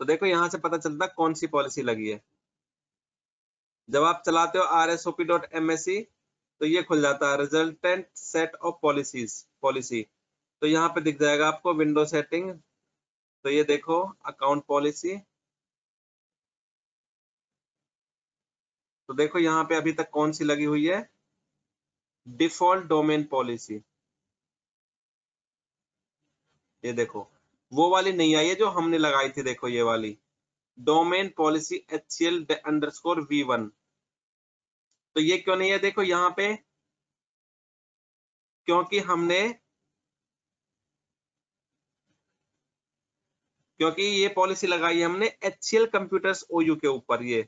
तो देखो यहाँ से पता चलता है कौन सी पॉलिसी लगी है। जब आप चलाते हो rsop.msc तो ये खुल जाता है रिजल्टेंट सेट ऑफ पॉलिसी। तो यहाँ पे दिख जाएगा आपको विंडो सेटिंग। तो ये देखो अकाउंट पॉलिसी। तो देखो यहाँ पे अभी तक कौन सी लगी हुई है, डिफॉल्ट डोमेन पॉलिसी। ये देखो वो वाली नहीं आई है जो हमने लगाई थी, देखो ये वाली डोमेन पॉलिसी HCL_V1। तो ये क्यों नहीं है, देखो यहाँ पे, क्योंकि ये पॉलिसी लगाई है हमने HCL कंप्यूटर्स OU के ऊपर। ये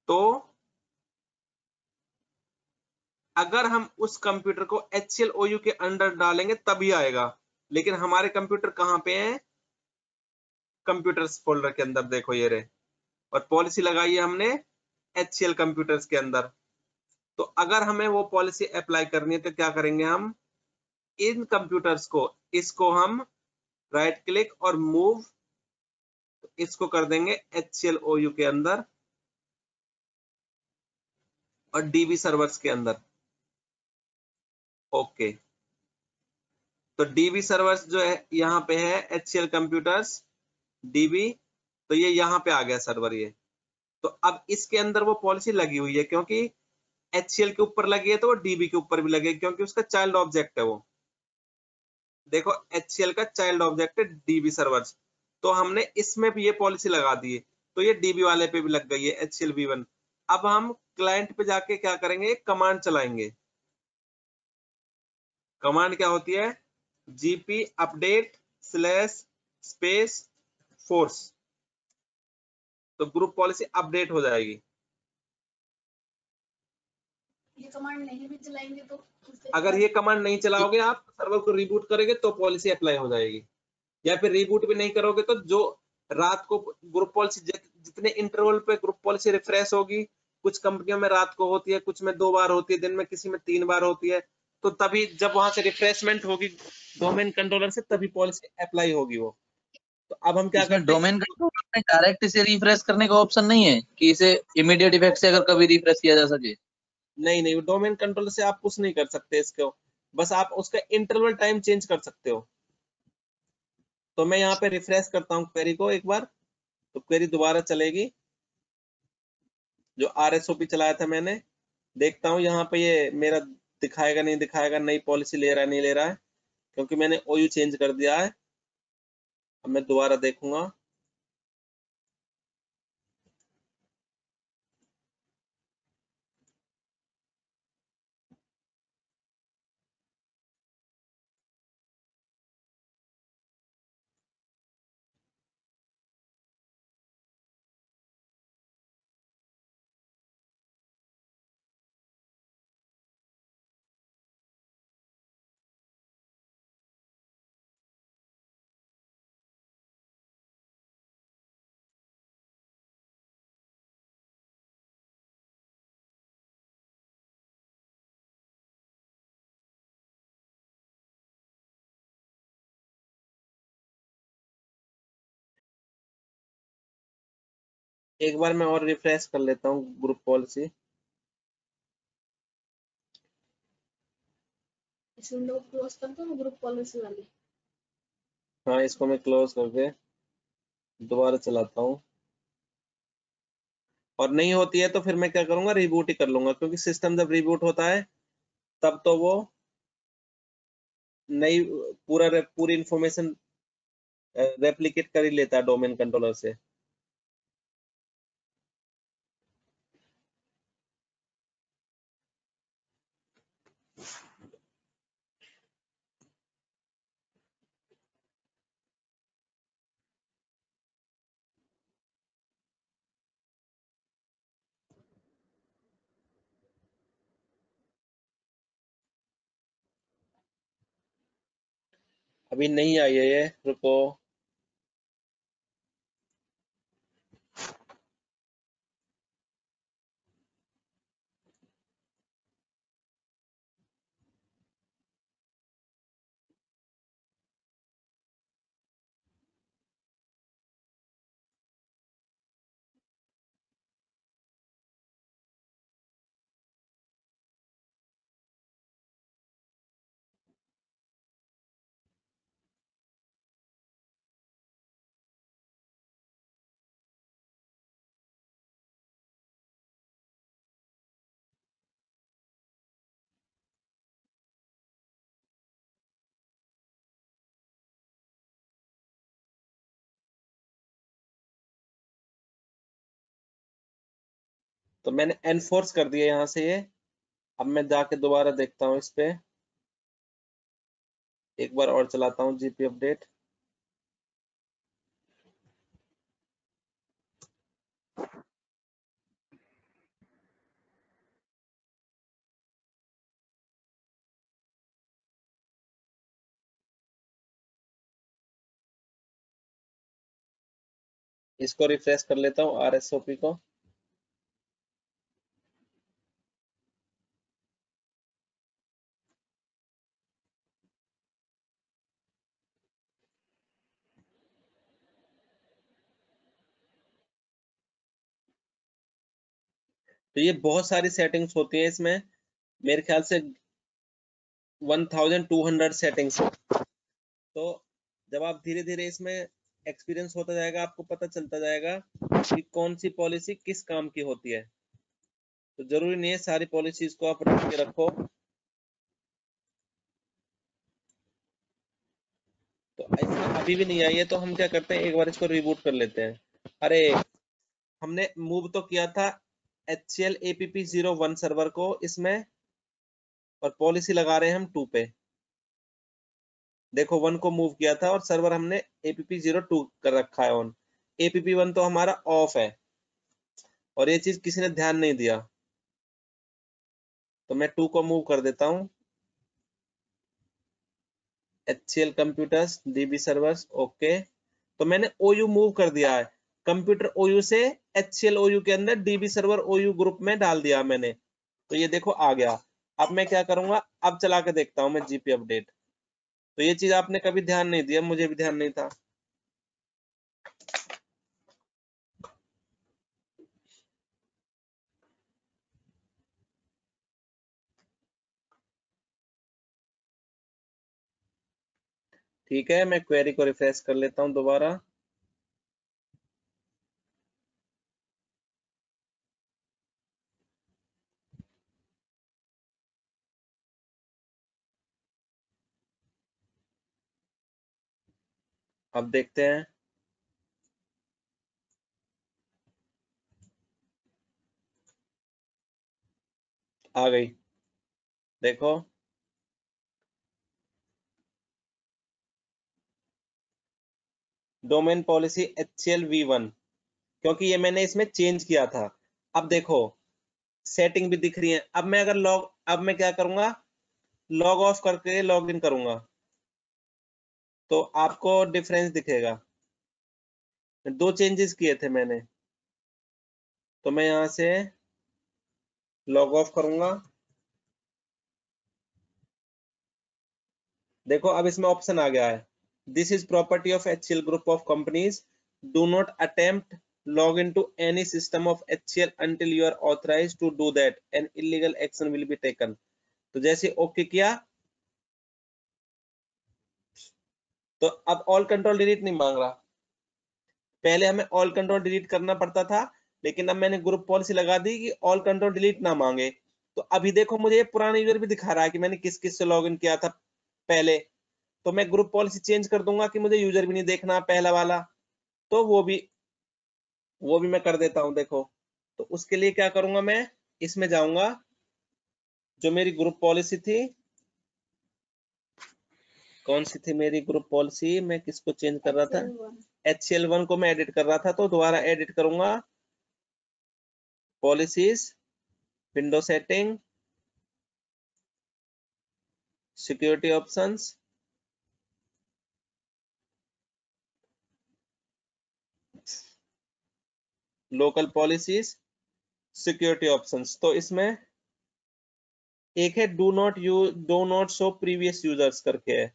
तो अगर हम उस कंप्यूटर को HCL OU के अंडर डालेंगे तभी आएगा, लेकिन हमारे कंप्यूटर कहाँ पे हैं, कंप्यूटर्स फोल्डर के अंदर देखो ये रहे, और पॉलिसी लगाई है हमने HCL कंप्यूटर्स के अंदर। तो अगर हमें वो पॉलिसी अप्लाई करनी है तो क्या करेंगे, हम इन कंप्यूटर्स को, इसको हम राइट क्लिक और मूव, इसको कर देंगे HCL OU के अंदर और DB सर्वर्स के अंदर। ओके, तो DB सर्वर्स जो है यहाँ पे है HCL कंप्यूटर्स DB, तो ये यहाँ पे आ गया सर्वर ये। तो अब इसके अंदर वो पॉलिसी लगी हुई है, क्योंकि HCL के ऊपर लगी है तो वो DB के ऊपर भी लगेगी, क्योंकि उसका चाइल्ड ऑब्जेक्ट है वो। देखो HCL का चाइल्ड ऑब्जेक्ट है DB सर्वर्स, तो हमने इसमें भी ये पॉलिसी लगा दी है, तो ये DB वाले पे भी लग गई है HCL_V1। अब हम क्लाइंट पे जाके क्या करेंगे, कमांड चलाएंगे। कमांड क्या होती है, GP update slash space force, तो ग्रुप पॉलिसी अपडेट हो जाएगी। ये कमांड नहीं भी चलाएंगे तो अगर ये कमांड नहीं चलाओगे आप, सर्वर को रिबूट करेंगे तो पॉलिसी अप्लाई हो जाएगी, या फिर रिबूट भी नहीं करोगे तो जो रात को ग्रुप पॉलिसी, जितने इंटरवल पे ग्रुप पॉलिसी रिफ्रेश होगी, कुछ कंपनियों में रात को होती है, कुछ में 2 बार होती है दिन में, किसी में 3 बार होती है, तो तभी जब वहां से रिफ्रेशमेंट होगी डोमेन कंट्रोलर से, तभी पॉलिसी अप्लाई होगी वो। तो अब हम क्या इसमें करते हैं, डोमेन कंट्रोलर में डायरेक्ट इसे रिफ्रेश करने का ऑप्शन नहीं है कि इसे इमीडिएट इफेक्ट से अगर कभी रिफ्रेश किया जा सके? नहीं, डोमेन कंट्रोलर से आप कुछ नहीं कर सकते इसको, बस आप उसका इंटरवल टाइम चेंज कर सकते हो। तो मैं यहाँ पे रिफ्रेश करता हूँ क्वेरी को एक बार, तो क्वेरी दोबारा चलेगी। जो RSOP चलाया था मैंने, देखता हूँ यहाँ पे ये मेरा दिखाएगा नहीं दिखाएगा, नई पॉलिसी ले रहा है नहीं ले रहा है, क्योंकि मैंने OU चेंज कर दिया है। अब मैं दोबारा देखूंगा। एक बार मैं और रिफ्रेश कर लेता हूँ ग्रुप पॉलिसी। इस विंडो को क्लोज कर दो, ग्रुप पॉलिसी वाली। हाँ, इसको मैं क्लोज करके दोबारा चलाता हूँ, और नहीं होती है तो फिर मैं क्या करूंगा, रिबूट ही कर लूंगा, क्योंकि सिस्टम जब रिबूट होता है तब तो वो नई पूरी इंफॉर्मेशन रेप्लिकेट कर ही लेता है डोमेन कंट्रोलर से। अभी नहीं आई है ये, रुको। तो मैंने एनफोर्स कर दिया यहाँ से ये। अब मैं जाके दोबारा देखता हूँ इस पे, एक बार और चलाता हूँ जीपी अपडेट। इसको रिफ्रेश कर लेता हूँ RSOP को। तो ये बहुत सारी सेटिंग्स होती है इसमें, मेरे ख्याल से 1200 सेटिंग्स। तो जब आप धीरे धीरे इसमें एक्सपीरियंस होता जाएगा, आपको पता चलता जाएगा कि कौन सी पॉलिसी किस काम की होती है। तो जरूरी नहीं है सारी पॉलिसीज को आप रख के रखो। तो इसमें अभी भी नहीं आई है, तो हम क्या करते हैं, एक बार इसको रिबूट कर लेते हैं। अरे हमने मूव तो किया था HCL APP01 सर्वर को इसमें, और पॉलिसी लगा रहे हैं हम 2 पे। देखो 1 को मूव किया था और सर्वर हमने APP02 कर रखा है ऑन। APP1 तो हमारा ऑफ है, और ये चीज किसी ने ध्यान नहीं दिया। तो मैं 2 को मूव कर देता हूँ, HCL computers DB servers, okay. तो मैंने OU मूव कर दिया है, कंप्यूटर OU से HCL OU के अंदर DB सर्वर OU ग्रुप में डाल दिया मैंने। तो ये देखो आ गया। अब मैं क्या करूंगा, अब चला के देखता हूँ मैं जीपी अपडेट। तो ये चीज आपने कभी ध्यान नहीं दिया, मुझे भी ध्यान नहीं था। ठीक है, मैं क्वेरी को रिफ्रेश कर लेता हूँ दोबारा। अब देखते हैं। आ गई, देखो डोमेन पॉलिसी HCL V1, क्योंकि ये मैंने इसमें चेंज किया था। अब देखो सेटिंग भी दिख रही है। अब मैं क्या करूंगा, लॉग ऑफ करके लॉग इन करूंगा, तो आपको डिफरेंस दिखेगा। 2 चेंजेस किए थे मैंने। तो मैं यहां से लॉग ऑफ करूंगा। देखो अब इसमें ऑप्शन आ गया है, this is property of HCL group of companies, do not attempt log into any system of HCL until you are authorized to do that, an illegal action will be taken। तो जैसे okay किया, तो अब all control delete नहीं मांग रहा। पहले हमें ऑल कंट्रोल डिलीट करना पड़ता था, लेकिन अब मैंने ग्रुप पॉलिसी लगा दी कि ऑल कंट्रोल डिलीट ना मांगे। तो अभी देखो मुझे ये पुराना यूजर भी दिखा रहा है कि मैंने किस किस से लॉग इन किया था पहले। तो मैं ग्रुप पॉलिसी चेंज कर दूंगा कि मुझे यूजर भी नहीं देखना पहला वाला, तो वो भी मैं कर देता हूं। देखो तो उसके लिए क्या करूंगा, मैं इसमें जाऊंगा, जो मेरी ग्रुप पॉलिसी थी, कौन सी थी मेरी ग्रुप पॉलिसी, मैं किसको चेंज कर रहा था, HCL1 को मैं एडिट कर रहा था। तो दोबारा एडिट करूंगा, policies, window setting, security options, local policies, security options. तो इसमें एक है do not show previous users करके है,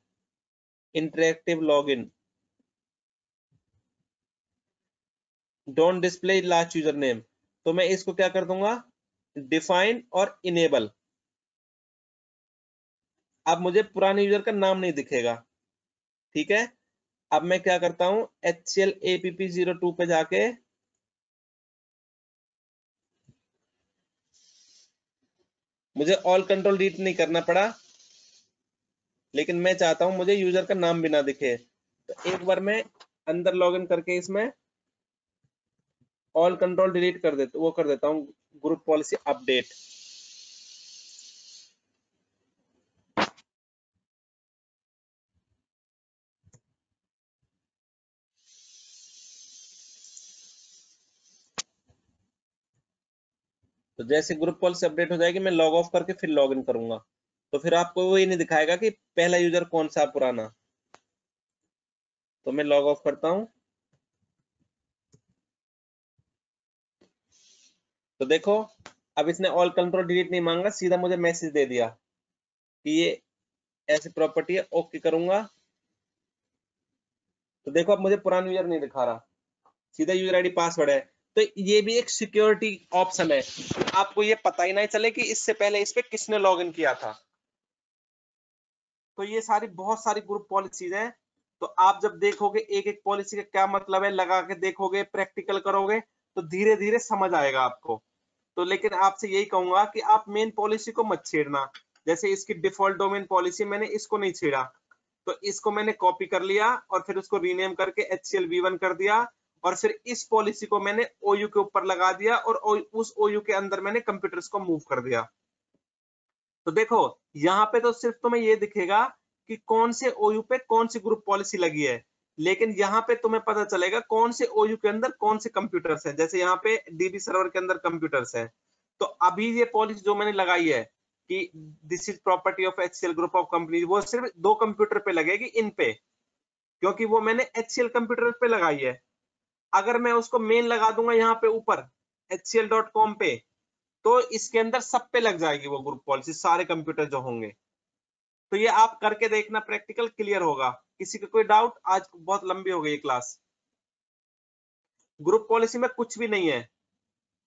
interactive login, don't display last user name. तो मैं इसको क्या कर दूंगा, डिफाइन और इनेबल। अब मुझे पुराने यूजर का नाम नहीं दिखेगा। ठीक है, अब मैं क्या करता हूं, HCL APP02 पे जाके मुझे ऑल कंट्रोल डिलीट नहीं करना पड़ा, लेकिन मैं चाहता हूं मुझे यूजर का नाम भी ना दिखे। तो एक बार मैं अंदर लॉगिन करके इसमें ऑल कंट्रोल डिलीट कर देता हूं ग्रुप पॉलिसी अपडेट। तो जैसे ग्रुप पॉलिसी अपडेट हो जाएगी मैं लॉग ऑफ करके फिर लॉग इन करूंगा, तो फिर आपको वो ही नहीं दिखाएगा कि पहला यूजर कौन सा पुराना। तो मैं लॉग ऑफ करता हूं, तो देखो अब इसने ऑल कंट्रोल डिलीट नहीं मांगा, सीधा मुझे मैसेज दे दिया कि ये ऐसी प्रॉपर्टी है, ओके करूंगा। तो देखो अब मुझे पुराना यूजर नहीं दिखा रहा, सीधा यूजर आईडी पासवर्ड है। तो ये भी एक सिक्योरिटी ऑप्शन है, आपको ये पता ही नहीं चले कि इससे पहले इस पे किसने लॉग इन किया था। तो ये सारी बहुत सारी ग्रुप पॉलिसीज हैं। तो आप जब देखोगे एक एक पॉलिसी का क्या मतलब है, लगा के देखोगे, प्रैक्टिकल करोगे, तो धीरे धीरे समझ आएगा आपको। तो लेकिन आपसे यही कहूंगा कि आप मेन पॉलिसी को मत छेड़ना। जैसे इसकी डिफॉल्ट डोमेन पॉलिसी, मैंने इसको नहीं छेड़ा, तो इसको मैंने कॉपी कर लिया और फिर उसको रीनेम करके HCL V1 कर दिया, और फिर इस पॉलिसी को मैंने OU के ऊपर लगा दिया और उस OU के अंदर मैंने कंप्यूटर्स को मूव कर दिया। तो देखो यहाँ पे तो सिर्फ तुम्हें ये दिखेगा कि कौन से OU पे कौन सी ग्रुप पॉलिसी लगी है, लेकिन यहाँ पे तुम्हें पता चलेगा कौन से OU के अंदर कौन से कंप्यूटर्स हैं। जैसे यहाँ पे DB सर्वर के अंदर कंप्यूटर्स हैं, तो अभी ये पॉलिसी जो मैंने लगाई है कि this is property of HCL group of company, वो सिर्फ 2 कंप्यूटर पे लगेगी इन पे, क्योंकि वो मैंने HCL कंप्यूटर पे लगाई है। अगर मैं उसको मेन लगा दूंगा यहाँ पे ऊपर HCL.com पे, तो इसके अंदर सब पे लग जाएगी वो ग्रुप पॉलिसी, सारे कंप्यूटर जो होंगे। तो ये आप करके देखना, प्रैक्टिकल क्लियर होगा। किसी का कोई डाउट? आज बहुत लंबी हो गई क्लास। ग्रुप पॉलिसी में कुछ भी नहीं है,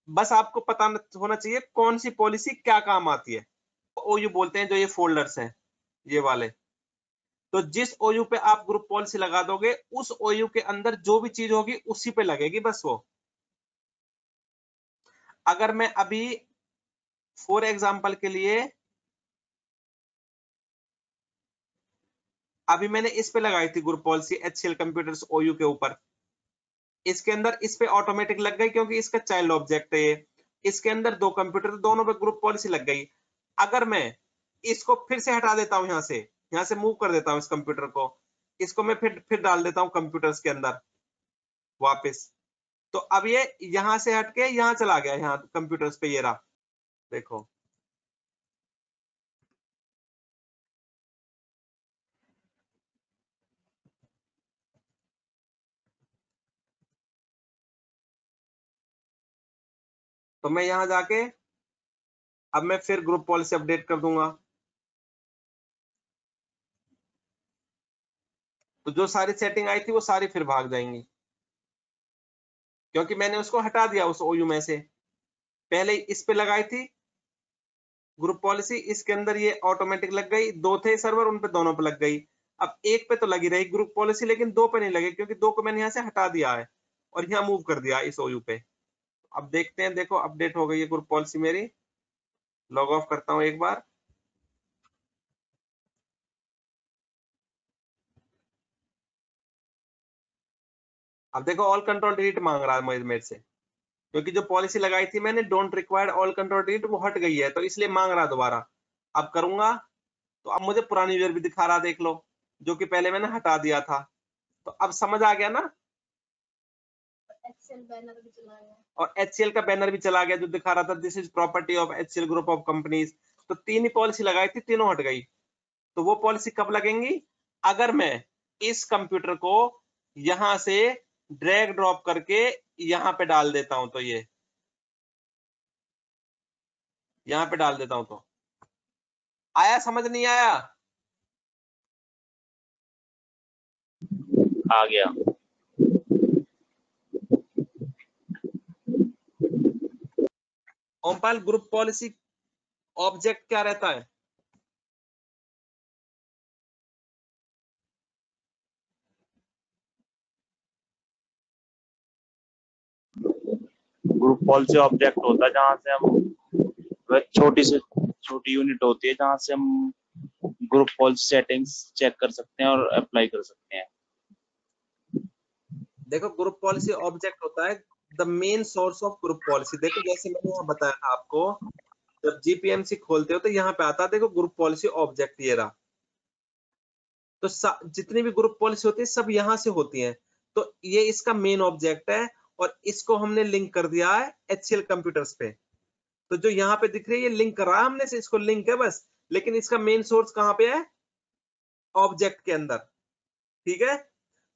बस आपको पता होना चाहिए कौन सी पॉलिसी क्या काम आती है। OU बोलते हैं जो ये फोल्डर्स हैं, ये वाले। तो जिस OU पे आप ग्रुप पॉलिसी लगा दोगे, उस OU के अंदर जो भी चीज होगी उसी पे लगेगी बस वो। अगर मैं अभी फॉर एग्जांपल के लिए, अभी मैंने इस पे लगाई थी group policy HCL computers OU के ऊपर, इसके अंदर इस पे ऑटोमेटिक लग गई क्योंकि इसका चाइल्ड ऑब्जेक्ट है ये। इसके अंदर 2 कंप्यूटर, दोनों पे ग्रुप पॉलिसी लग गई। अगर मैं इसको फिर से हटा देता हूं, यहाँ से मूव कर देता हूं इस कंप्यूटर को, इसको मैं फिर डाल देता हूं कंप्यूटर्स के अंदर वापस, तो अब ये यहां से हटके यहाँ चला गया, यहाँ कंप्यूटर्स पे ये रहा, देखो। तो मैं यहाँ जाके अब मैं फिर ग्रुप पॉलिसी अपडेट कर दूंगा, तो जो सारी सेटिंग आई थी वो सारी फिर भाग जाएंगी, क्योंकि मैंने उसको हटा दिया उस OU में से। पहले इस पे लगाई थी ग्रुप पॉलिसी, इसके अंदर ये ऑटोमेटिक लग गई, 2 थे सर्वर उन पे दोनों पे लग गई। अब एक पे तो लगी रही ग्रुप पॉलिसी, लेकिन 2 पे नहीं लगे, क्योंकि 2 को मैंने यहाँ से हटा दिया है और यहाँ मूव कर दिया इस OU पे। अब देखते हैं, देखो अपडेट हो गई है ग्रुप पॉलिसी मेरी। लॉग ऑफ करता हूँ एक बार, अब देखो ऑल कंट्रोल डिलीट मांग रहा है मेरे से, क्योंकि जो पॉलिसी लगाई थी मैंने don't required all control delete, वो हट गई है, तो इसलिए मांग रहा दोबारा। अब करूंगा तो अब मुझे पुरानी यूजर भी दिखा रहा, देख लो, जो कि पहले मैंने हटा दिया था। तो अब समझ आ गया ना, एक्सेल बैनर भी चला गया। और HCL का बैनर भी चला गया जो दिखा रहा था this is property of HCL group of companies. तो 3 ही पॉलिसी लगाई थी, तीनों हट गई। तो वो पॉलिसी कब लगेंगी? अगर मैं इस कंप्यूटर को यहां से ड्रैग ड्रॉप करके यहाँ पे डाल देता हूं, तो ये यहाँ पे डाल देता हूं, तो आया? समझ नहीं आया? आ गया। ओमपाल, ग्रुप पॉलिसी ऑब्जेक्ट क्या रहता है? ग्रुप पॉलिसी ऑब्जेक्ट होता है जहाँ से हम, वह छोटी से छोटी यूनिट होती है जहाँ से हम ग्रुप पॉलिसी सेटिंग्स चेक कर सकते हैं और अप्लाई कर सकते हैं। देखो ग्रुप पॉलिसी ऑब्जेक्ट होता है the main source of group policy. देखो जैसे मैंने यहाँ बताया था आपको, जब जीपीएमसी खोलते हो तो यहाँ पे आता है, देखो ग्रुप पॉलिसी ऑब्जेक्ट ये रहा। तो जितनी भी ग्रुप पॉलिसी होती है सब यहाँ से होती हैं। तो ये इसका मेन ऑब्जेक्ट है और इसको हमने लिंक कर दिया है HCL कंप्यूटर्स पे। तो जो यहाँ पे दिख रही है ये लिंक कर रहा है हमने से, इसको लिंक है बस, लेकिन इसका मेन सोर्स कहाँ पे है? ऑब्जेक्ट के अंदर। ठीक है,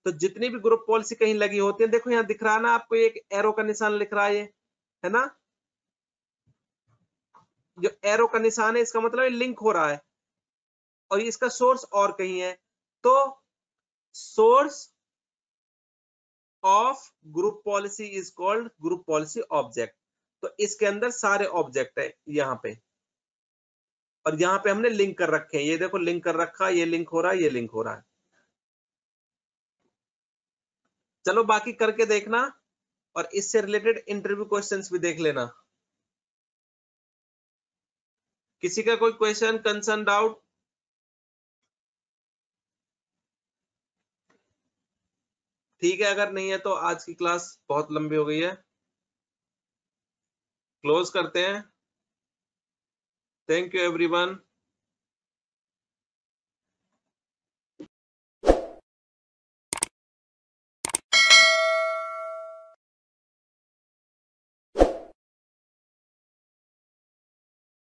तो जितनी भी ग्रुप पॉलिसी कहीं लगी होती है, देखो यहाँ दिख रहा है ना आपको, एक एरो का निशान लिख रहा है ये, है ना? जो एरो का निशान है इसका मतलब लिंक हो रहा है, और इसका सोर्स और कहीं है। तो source of group policy is called group policy object. तो इसके अंदर सारे ऑब्जेक्ट है यहाँ पे, और यहाँ पे हमने लिंक कर रखे हैं, ये देखो लिंक कर रखा है, ये लिंक हो रहा है, ये लिंक हो रहा है। चलो बाकी करके देखना, और इससे रिलेटेड इंटरव्यू क्वेश्चंस भी देख लेना। किसी का कोई क्वेश्चन, कंसर्न, डाउट? ठीक है, अगर नहीं है तो आज की क्लास बहुत लंबी हो गई है, क्लोज करते हैं। Thank you everyone.